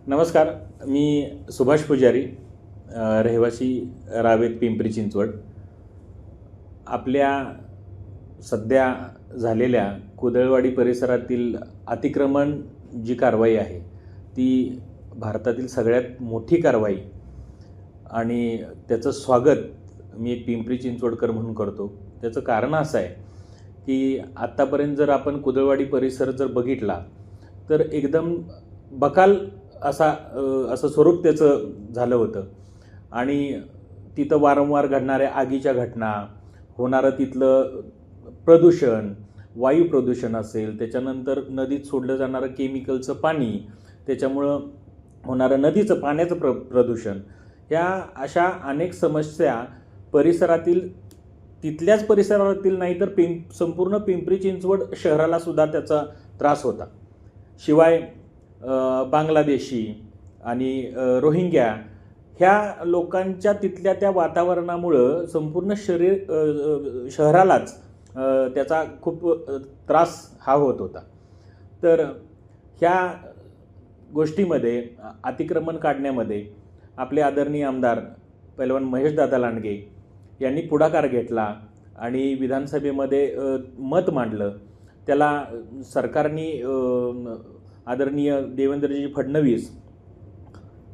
नमस्कार. मी सुभाष पुजारी, रहिवासी रावेत पिंपरी चिंचवड. आपल्या सध्या झालेल्या कुदळवाडी परिसरातील अतिक्रमण जी कारवाई आहे ती भारतातील सगळ्यात मोठी कारवाई आणि त्याचं स्वागत मी एक पिंपरी चिंचवडकर म्हणून करतो. त्याचं कारण असं आहे की आत्तापर्यंत जर आपण कुदळवाडी परिसर जर बघितला तर एकदम बकाल असं स्वरूप त्याचं झालं होतं आणि तिथं वारंवार घडणाऱ्या आगीच्या घटना, होणारं तिथलं प्रदूषण, वायू प्रदूषण असेल, त्याच्यानंतर नदीत सोडलं जाणारं केमिकलचं पाणी, त्याच्यामुळं होणारं नदीचं पाण्याचं प्रदूषण, ह्या अशा अनेक समस्या परिसरातील तिथल्याच परिसरातील नाही तर संपूर्ण पिंपरी चिंचवड शहराला सुद्धा त्याचा त्रास होता. शिवाय बांगलादेशी आणि रोहिंग्या ह्या लोकांच्या तिथल्या त्या वातावरणामुळं संपूर्ण शहरालाच त्याचा खूप त्रास हा होत होता. तर ह्या गोष्टीमध्ये अतिक्रमण काढण्यामध्ये आपले आदरणीय आमदार पैलवान महेशदादा लांडगे यांनी पुढाकार घेतला आणि विधानसभेमध्ये मत मांडलं. त्याला सरकारने आदरणीय देवेंद्रजी फडणवीस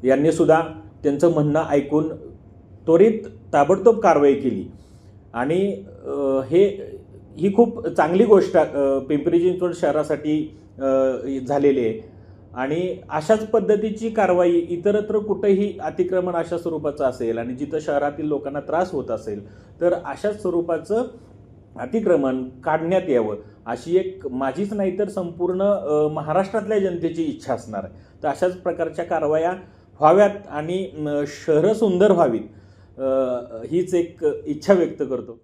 यांनी सुद्धा त्यांचं म्हणणं ऐकून त्वरित ताबडतोब कारवाई केली आणि ही खूप चांगली गोष्ट पिंपरी चिंचवड शहरासाठी झालेली आहे. आणि अशाच पद्धतीची कारवाई इतरत्र कुठेही अतिक्रमण अशा स्वरूपाचं असेल आणि जिथं शहरातील लोकांना त्रास होत असेल तर अशाच स्वरूपाचं अतिक्रमण काढण्यात यावं अशी एक माझीच नाही तर संपूर्ण महाराष्ट्रातल्या जनतेची इच्छा असणार आहे. तर अशाच प्रकारच्या कारवाया व्हाव्यात आणि शहरं सुंदर व्हावीत हीच एक इच्छा व्यक्त करतो.